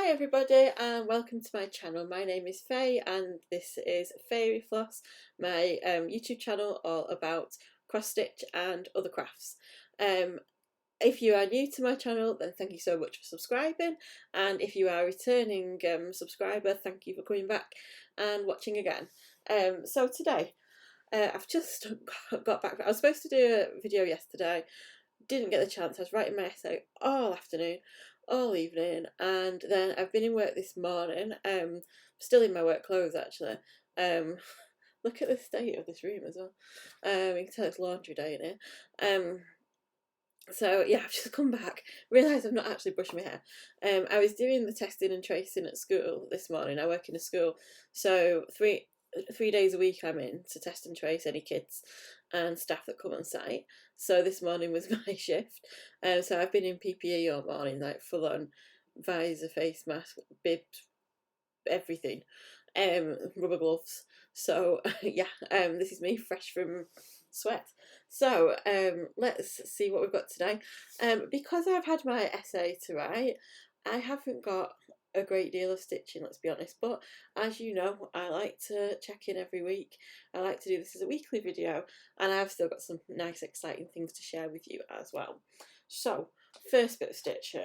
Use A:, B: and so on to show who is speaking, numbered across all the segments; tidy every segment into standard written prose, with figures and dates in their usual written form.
A: Hi everybody and welcome to my channel. My name is Faye and this is Fairy Floss, my YouTube channel all about cross stitch and other crafts. If you are new to my channel, then thank you so much for subscribing, and if you are a returning subscriber, thank you for coming back and watching again. So today I've just got back. I was supposed to do a video yesterday, didn't get the chance. I was writing my essay all afternoon, all evening, and then I've been in work this morning. Still in my work clothes actually. Look at the state of this room as well. You can tell it's laundry day in here. So yeah, I've just come back, realised I've not actually brushed my hair. I was doing the testing and tracing at school this morning. I work in a school, so three days a week I'm in to test and trace any kids and staff that come on site. So this morning was my shift. So I've been in PPE all morning, like full on visor, face mask, bibs, everything, rubber gloves. So yeah, this is me fresh from sweat. So let's see what we've got today. Because I've had my essay to write, I haven't got a great deal of stitching, let's be honest, but as you know, I like to check in every week. I like to do this as a weekly video, and I've still got some nice exciting things to share with you as well. So first bit of stitching.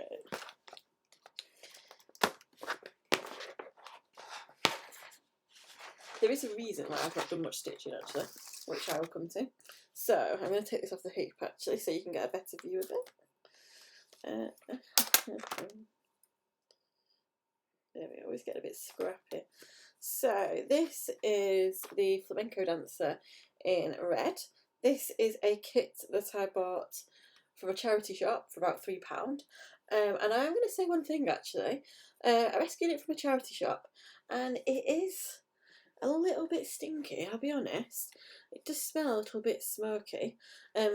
A: There is a reason why I've not done much stitching actually, which I will come to. So I'm going to take this off the hoop actually, so you can get a better view of it. There, we always get a bit scrappy. So this is the flamenco dancer in red. This is a kit that I bought from a charity shop for about £3. And I'm going to say one thing actually. I rescued it from a charity shop, and it is a little bit stinky, I'll be honest. It does smell a little bit smoky.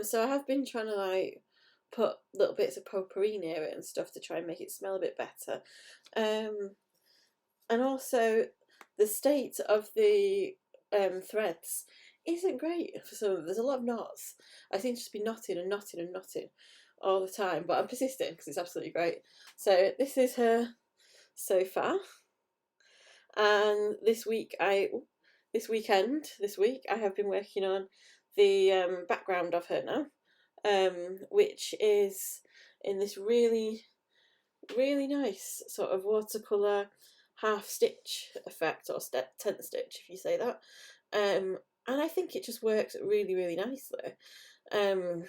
A: So I have been trying to like put little bits of potpourri near it and stuff to try and make it smell a bit better. And also the state of the threads isn't great for some of them. There's a lot of knots. I seem to just be knotting and knotting and knotting all the time, but I'm persistent because it's absolutely great. So this is her so far. And this week I have been working on the background of her now, which is in this really nice sort of watercolour half stitch effect, or tent stitch if you say that, and I think it just works really nicely. And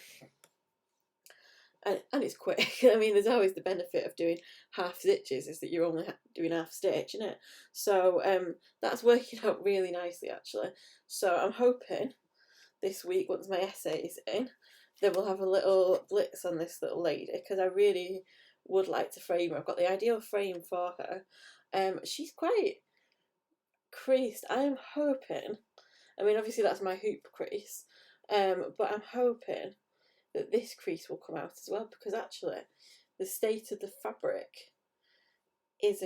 A: it's quick. I mean, there's always the benefit of doing half stitches, is that you're only doing half stitch, isn't it? So that's working out really nicely actually. So I'm hoping this week, once my essay is in, that we'll have a little blitz on this little lady, because I really would like to frame her. I've got the ideal frame for her. She's quite creased. I'm hoping, I mean obviously that's my hoop crease, but I'm hoping that this crease will come out as well, because actually the state of the fabric it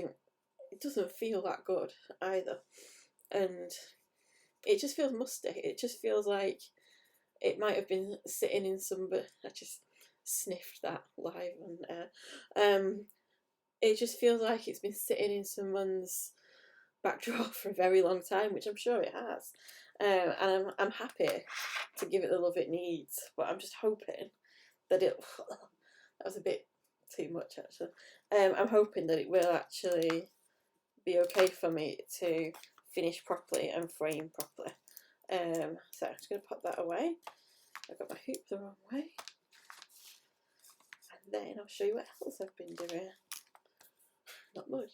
A: doesn't feel that good either, and it just feels musty. It just feels like it might have been sitting in somebody. I just sniffed that live on air. It just feels like it's been sitting in someone's back drawer for a very long time, which I'm sure it has. And I'm happy to give it the love it needs, but I'm just hoping that that was a bit too much actually. I'm hoping that it will actually be okay for me to finish properly and frame properly. So I'm just going to pop that away. I've got my hoop the wrong way, and then I'll show you what else I've been doing. Not much,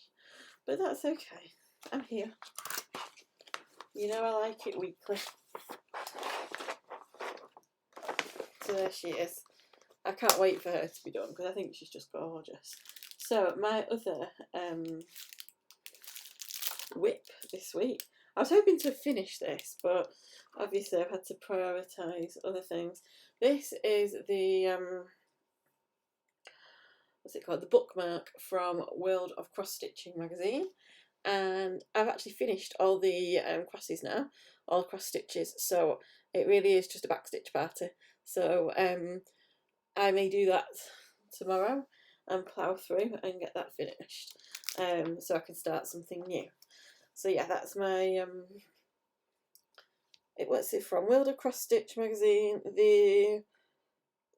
A: but that's okay. I'm here. You know I like it weekly. So there she is. I can't wait for her to be done because I think she's just gorgeous. So my other whip this week, I was hoping to finish this, but obviously I've had to prioritise other things. This is the what's it called? The bookmark from World of Cross Stitching magazine. And I've actually finished all the crosses now, all cross stitches, so it really is just a back stitch party. So I may do that tomorrow and plough through and get that finished. so I can start something new. So yeah, that's my what's it from? Wilder Cross Stitch magazine, the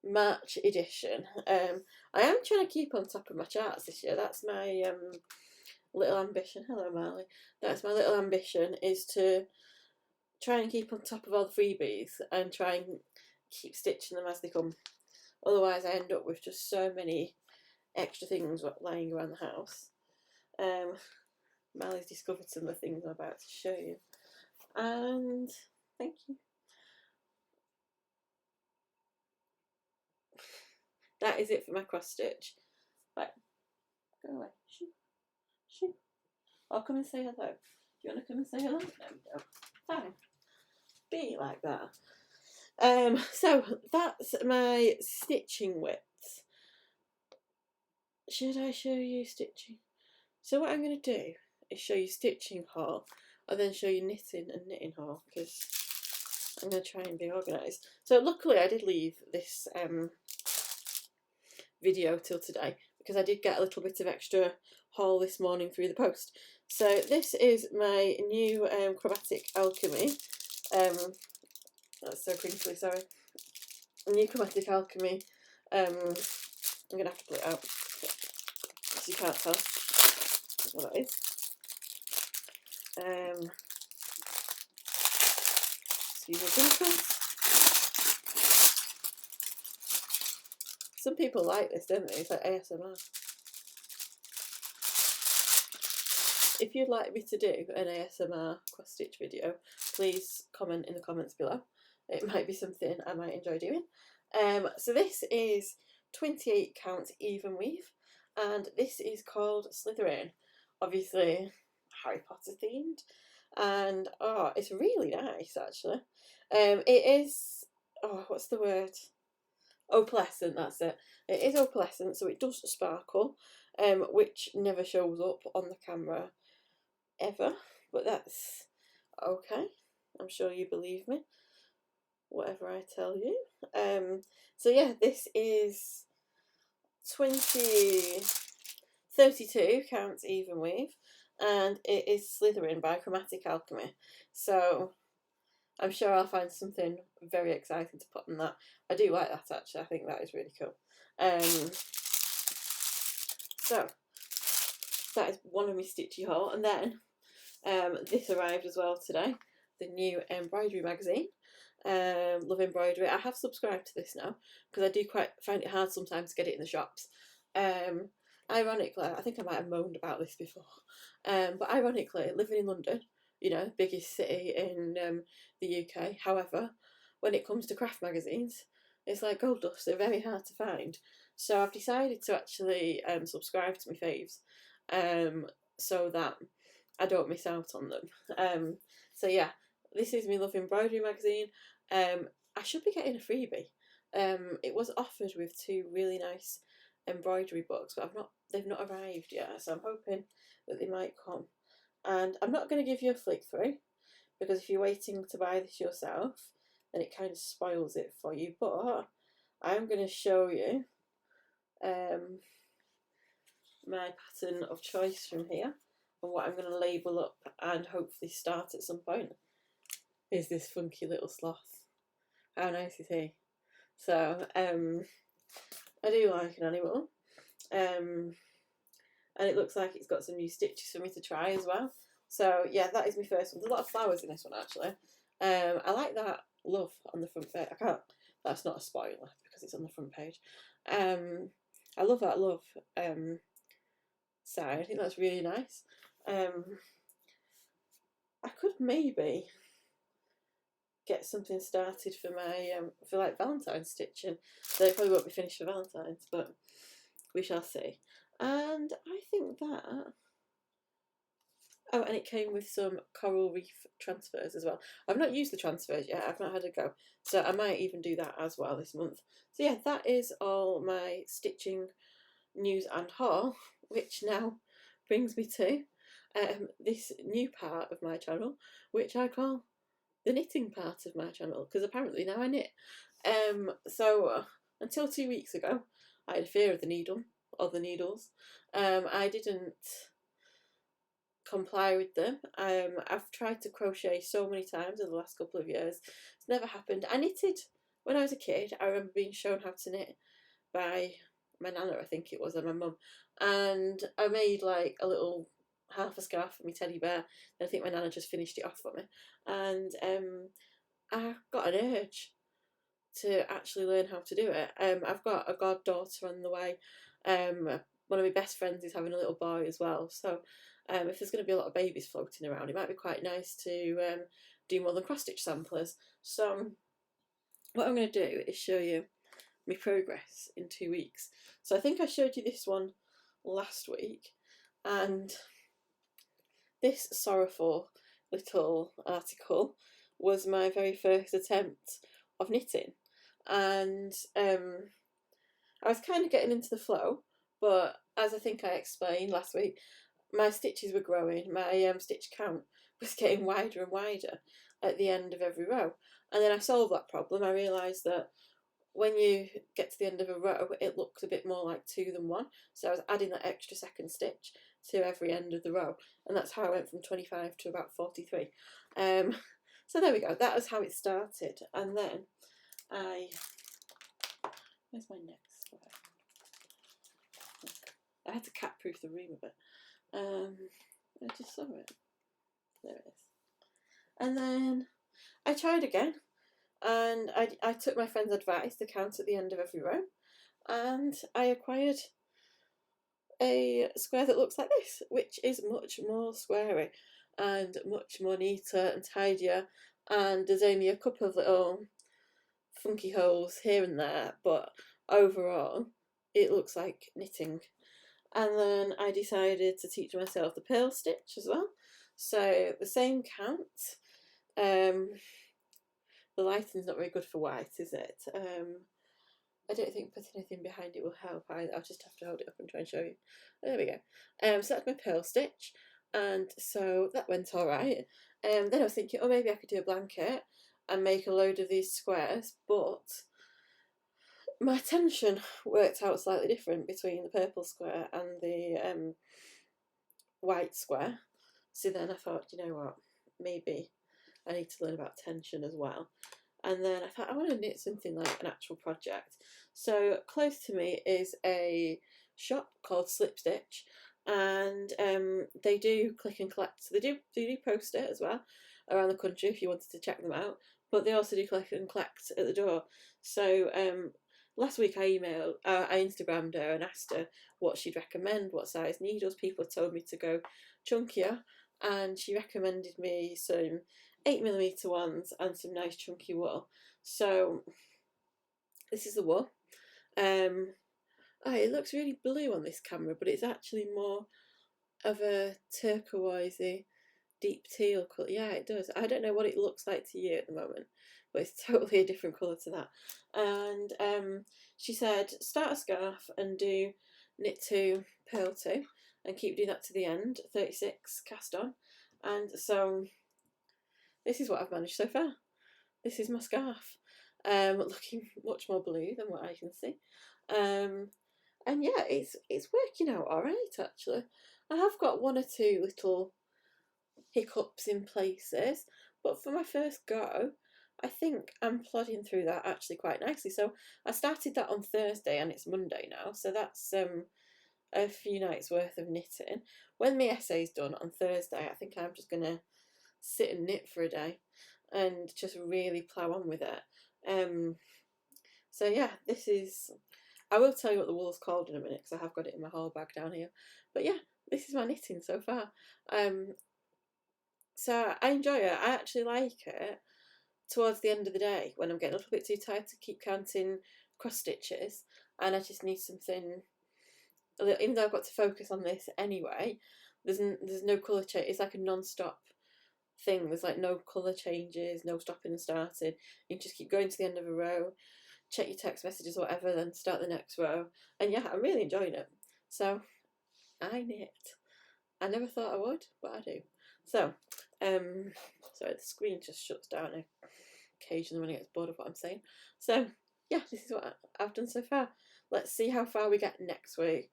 A: March edition. I am trying to keep on top of my charts this year. That's my little ambition. Hello, Marley. That's my little ambition, is to try and keep on top of all the freebies and try and keep stitching them as they come. Otherwise, I end up with just so many extra things lying around the house. Marley's discovered some of the things I'm about to show you. And thank you. That is it for my cross stitch. Right, go away. Shoo, shoo. I'll come and say hello. Do you want to come and say hello? There we go. Fine. Be like that. So that's my stitching width. Should I show you stitching? So what I'm going to do is show you stitching haul, and then show you knitting and knitting haul, because I'm going to try and be organised. So luckily I did leave this video till today, because I did get a little bit of extra haul this morning through the post. So this is my new Chromatic Alchemy. That's so crinkly, sorry. New Chromatic Alchemy. I'm going to have to pull it out, because you can't tell what that is. Excuse me, crinkles. Some people like this, don't they? It's like ASMR. If you'd like me to do an ASMR cross stitch video, please comment in the comments below. It might be something I might enjoy doing. So this is 28 count even weave, and this is called Slytherin. Obviously Harry Potter themed, and oh, it's really nice actually. It is, oh, what's the word? Opalescent, that's it. It is opalescent, so it does sparkle, which never shows up on the camera ever, but that's okay. I'm sure you believe me, whatever I tell you. So yeah, this is 32 counts even weave, and it is Slytherin by Chromatic Alchemy. So I'm sure I'll find something very exciting to put in that. I do like that actually, I think that is really cool. So that is one of my stitchy haul, and then this arrived as well today, the new embroidery magazine. Love embroidery. I have subscribed to this now because I do quite find it hard sometimes to get it in the shops. Ironically, I think I might have moaned about this before, but ironically, living in London, you know, biggest city in the UK. However, when it comes to craft magazines, it's like gold dust. They're very hard to find. So I've decided to actually subscribe to my faves, so that I don't miss out on them. So yeah, this is my Love Embroidery magazine. I should be getting a freebie. It was offered with 2 really nice embroidery books, but they've not arrived yet, so I'm hoping that they might come. And I'm not going to give you a flick through, because if you're waiting to buy this yourself, then it kind of spoils it for you. But I'm going to show you my pattern of choice from here, and what I'm going to label up and hopefully start at some point is this funky little sloth. How nice is he? So I do like an animal, and it looks like it's got some new stitches for me to try as well. So yeah, that is my first one. There's a lot of flowers in this one actually. I like that love on the front page. That's not a spoiler because it's on the front page. I love that love side. I think that's really nice. I could maybe get something started for my for like Valentine's stitching. They probably won't be finished for Valentine's, but we shall see. And I think that, oh, and it came with some coral reef transfers as well. I've not used the transfers yet, I've not had a go, so I might even do that as well this month. So yeah, that is all my stitching news and haul, which now brings me to this new part of my channel, which I call the knitting part of my channel, because apparently now I knit. So until 2 weeks ago, I had a fear of the needle, or the needles. I didn't comply with them. I've tried to crochet so many times in the last couple of years. It's never happened. I knitted when I was a kid. I remember being shown how to knit by my nana, I think it was, and my mum. And I made like a little half a scarf for my teddy bear. And I think my nana just finished it off for me. And I got an urge to actually learn how to do it. I've got a goddaughter on the way. One of my best friends is having a little boy as well. So if there's going to be a lot of babies floating around, it might be quite nice to do more than cross stitch samplers. So what I'm going to do is show you my progress in 2 weeks. So I think I showed you this one last week, and this sorrowful little article was my very first attempt of knitting, and I was kind of getting into the flow, but as I think I explained last week, my stitches were growing, my stitch count was getting wider and wider at the end of every row. And then I solved that problem. I realised that when you get to the end of a row, it looks a bit more like 2 than 1. So I was adding that extra second stitch to every end of the row, and that's how I went from 25 to about 43. So there we go, that was how it started. And then where's my next square? I had to cat proof the room a bit. I just saw it. There it is. And then I tried again, and I took my friend's advice to count at the end of every row, and I acquired a square that looks like this, which is much more squarey and much more neater and tidier, and there's only a couple of little funky holes here and there, but overall it looks like knitting. And then I decided to teach myself the purl stitch as well, so the same count. The lighting's not very good for white, is it? I don't think putting anything behind it will help either. I'll just have to hold it up and try and show you. There we go. So that's my purl stitch, and so that went alright. Then I was thinking, oh, maybe I could do a blanket and make a load of these squares, but my tension worked out slightly different between the purple square and the white square. So then I thought, you know what, maybe I need to learn about tension as well. And then I thought, I want to knit something like an actual project. So close to me is a shop called Slip Stitch, and they do click and collect. So they do post it as well around the country if you wanted to check them out, but they also do click and collect at the door. So last week I Instagrammed her and asked her what she'd recommend, what size needles. People told me to go chunkier, and she recommended me some 8mm ones and some nice chunky wool. So this is the wool. It looks really blue on this camera, but it's actually more of a turquoisey, deep teal colour. Yeah, it does. I don't know what it looks like to you at the moment, but it's totally a different colour to that. And she said start a scarf and do knit 2, purl 2, and keep doing that to the end, 36 cast on. And so this is what I've managed so far. This is my scarf, looking much more blue than what I can see. And yeah, it's working out alright actually. I have got 1 or 2 little hiccups in places, but for my first go, I think I'm plodding through that actually quite nicely. So I started that on Thursday and it's Monday now, so that's a few nights worth of knitting. When my essay's done on Thursday, I think I'm just going to sit and knit for a day and just really plough on with it. So yeah, this is, I will tell you what the wool's called in a minute because I have got it in my haul bag down here. But yeah, this is my knitting so far. So I enjoy it. I actually like it towards the end of the day when I'm getting a little bit too tired to keep counting cross stitches, and I just need something a little, even though I've got to focus on this anyway, there's no colour change. It's like a non-stop thing. There's like no colour changes, no stopping and starting. You can just keep going to the end of a row, check your text messages or whatever, then start the next row. And yeah, I'm really enjoying it. So I knit. I never thought I would, but I do. So sorry, the screen just shuts down occasionally when it gets bored of what I'm saying. So yeah, this is what I've done so far. Let's see how far we get next week.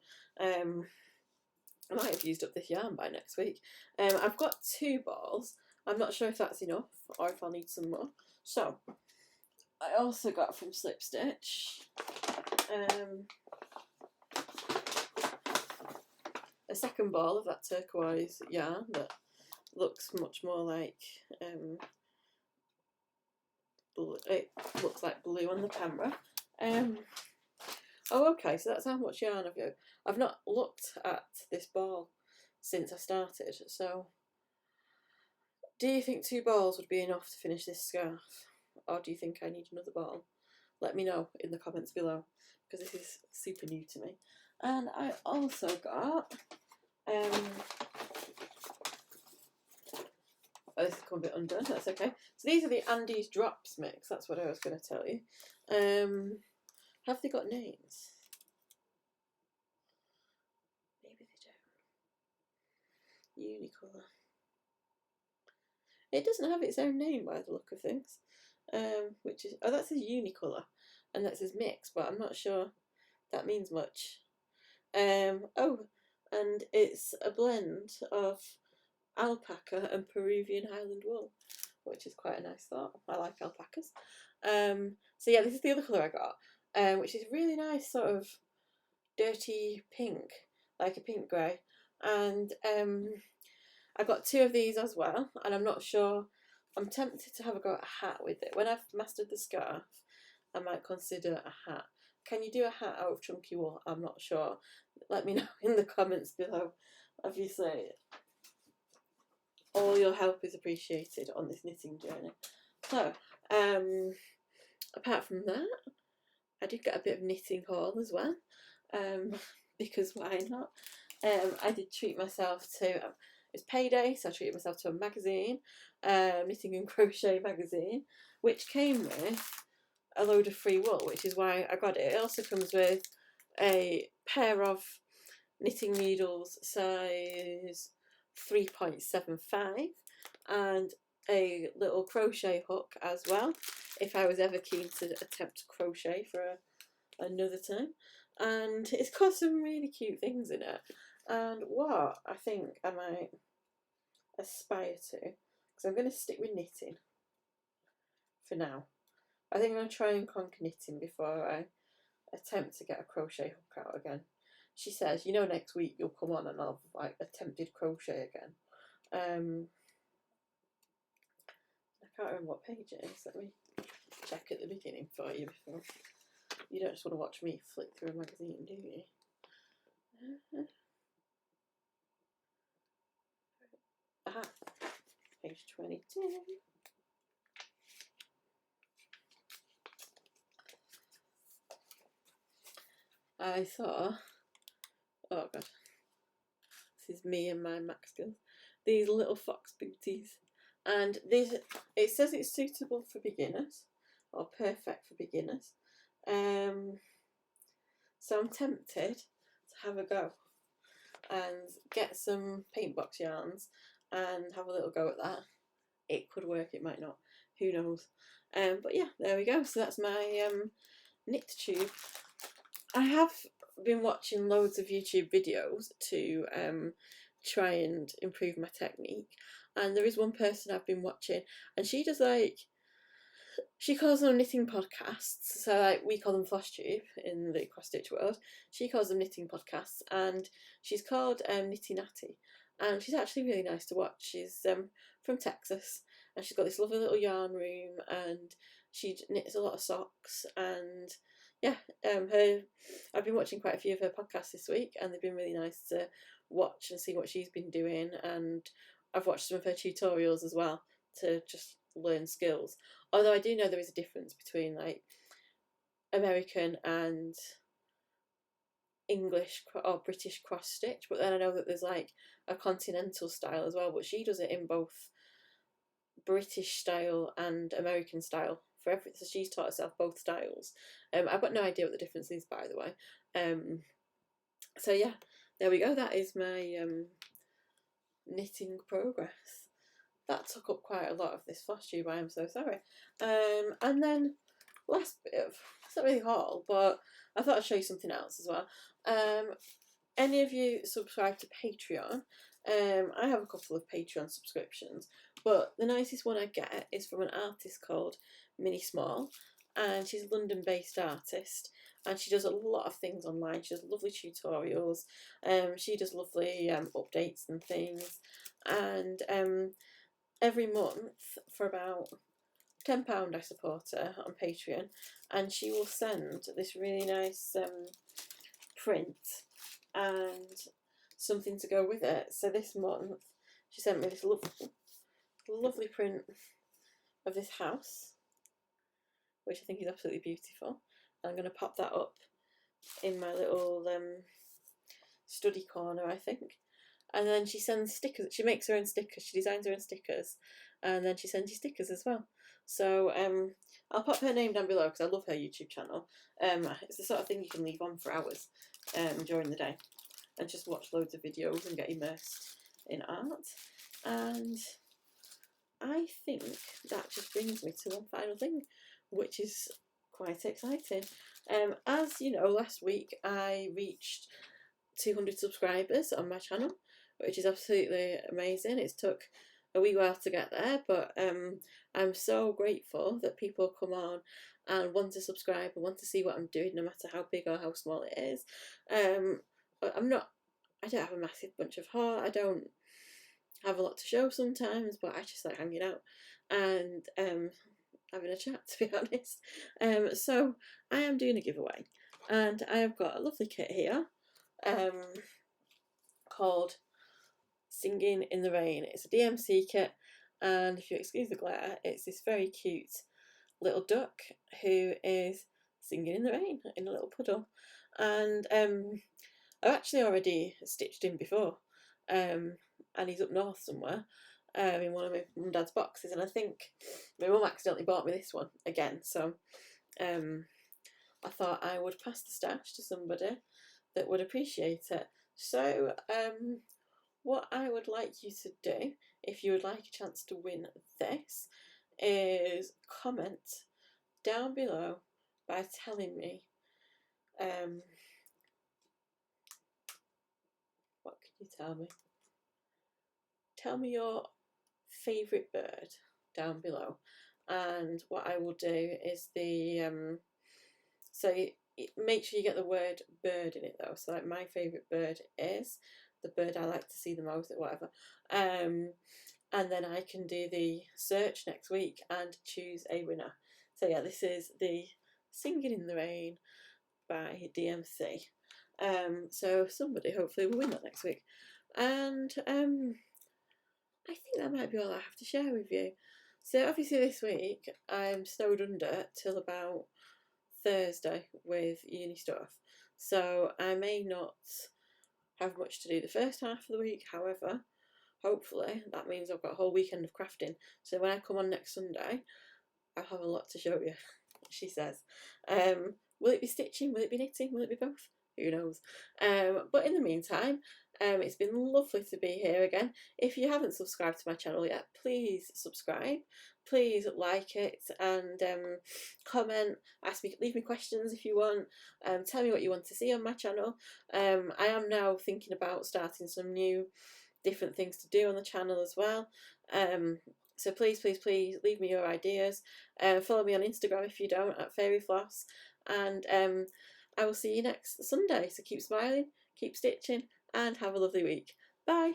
A: I might have used up this yarn by next week. I've got 2 balls. I'm not sure if that's enough or if I'll need some more. So, I also got from Slip Stitch a second ball of that turquoise yarn that looks much more like it looks like blue on the camera. Oh, okay, so that's how much yarn I've used. I've not looked at this ball since I started, so do you think 2 balls would be enough to finish this scarf, or do you think I need another ball? Let me know in the comments below, because this is super new to me. And I also got oh, this has come a bit undone, that's okay. So these are the Andes Drops mix, that's what I was going to tell you. Have they got names? Maybe they don't. Unicolor. It doesn't have its own name by the look of things. Which is, oh, that says Unicolor, and that says mix, but I'm not sure that means much. Oh, and it's a blend of alpaca and Peruvian Highland wool, which is quite a nice thought. I like alpacas. So yeah, this is the other colour I got, which is really nice, sort of dirty pink, like a pink grey. And I got 2 of these as well, and I'm not sure. I'm tempted to have a go at a hat with it. When I've mastered the scarf, I might consider a hat. Can you do a hat out of chunky wool? I'm not sure. Let me know in the comments below. Obviously, all your help is appreciated on this knitting journey. So, apart from that, I did get a bit of knitting haul as well, because why not? I did treat myself to, it's payday, so I treated myself to a magazine, Knitting and Crochet magazine, which came with a load of free wool, which is why I got it. It also comes with a pair of knitting needles size 3.75 and a little crochet hook as well, if I was ever keen to attempt to crochet for another time. And it's got some really cute things in it, and what I think I might aspire to, because I'm going to stick with knitting for now. I think I'm going to try and conquer knitting before I attempt to get a crochet hook out again. She says, you know, next week you'll come on and I'll have like attempted crochet again. I can't remember what page it is. Let me check at the beginning for you before. You don't just want to watch me flick through a magazine, do you? Aha, page 22. I saw, oh god, this is me and my Max skills, these little fox booties, and this, it says it's suitable for beginners, or perfect for beginners, so I'm tempted to have a go and get some paint box yarns and have a little go at that. It could work, it might not, who knows. But yeah, there we go. So that's my knit tube. I have been watching loads of YouTube videos to try and improve my technique, and there is one person I've been watching, and she does like, she calls them knitting podcasts, so like we call them Floss Tube in the cross stitch world. She calls them knitting podcasts, and she's called Nitty Natty, and she's actually really nice to watch. She's from Texas, and she's got this lovely little yarn room, and she knits a lot of socks, and yeah, I've been watching quite a few of her podcasts this week, and they've been really nice to watch and see what she's been doing, and I've watched some of her tutorials as well to just learn skills. Although I do know there is a difference between like American and English or British cross stitch, but then I know that there's like a continental style as well, but she does it in both British style and American style for everything, so she's taught herself both styles. I've got no idea what the difference is, by the way. So yeah, there we go, that is my knitting progress. That took up quite a lot of this floss tube, I am so sorry. And then last bit of, it's not really haul, but I thought I'd show you something else as well. any of you subscribe to Patreon, I have a couple of Patreon subscriptions, but the nicest one I get is from an artist called Minnie Small, and she's a London-based artist, and she does a lot of things online. She does lovely tutorials, she does lovely updates and things, and every month for about £10 I support her on Patreon, and she will send this really nice print and something to go with it. So this month she sent me this lovely print of this house, which I think is absolutely beautiful. I'm going to pop that up in my little study corner, I think. And then she sends stickers. She makes her own stickers. She designs her own stickers, and then she sends you stickers as well. So I'll pop her name down below because I love her YouTube channel. It's the sort of thing you can leave on for hours during the day and just watch loads of videos and get immersed in art. And I think that just brings me to one final thing, which is quite exciting. As you know, last week I reached 200 subscribers on my channel, which is absolutely amazing. It's took a wee while to get there, but I'm so grateful that people come on and want to subscribe and want to see what I'm doing, no matter how big or how small it is. I don't have a massive bunch of hair. I don't have a lot to show sometimes, but I just like hanging out and having a chat, to be honest. So I am doing a giveaway, and I have got a lovely kit here called Singing in the Rain. It's a DMC kit, and if you excuse the glare, it's this very cute little duck who is singing in the rain in a little puddle. And I've actually already stitched him before, and he's up north somewhere in one of my mum and dad's boxes, and I think my mum accidentally bought me this one again, so I thought I would pass the stash to somebody that would appreciate it. So what I would like you to do, if you would like a chance to win this, is comment down below by telling me what can you tell me? Tell me your favourite bird down below, and what I will do is make sure you get the word bird in it though. So like my favourite bird is the bird I like to see the most, or whatever. And then I can do the search next week and choose a winner. So yeah, this is the Singing in the Rain by DMC. So somebody hopefully will win that next week. And I think that might be all I have to share with you. So obviously this week I'm snowed under till about Thursday with uni stuff, so I may not have much to do the first half of the week. However, hopefully that means I've got a whole weekend of crafting, so when I come on next Sunday I'll have a lot to show you, she says. Will it be stitching? Will it be knitting? Will it be both? Who knows? But in the meantime, it's been lovely to be here again. If you haven't subscribed to my channel yet, please subscribe. Please like it and comment, leave me questions if you want. Tell me what you want to see on my channel. I am now thinking about starting some new different things to do on the channel as well. So please leave me your ideas. Follow me on Instagram if you don't, at Fairy Floss, and I will see you next Sunday. So keep smiling, keep stitching, and have a lovely week. Bye.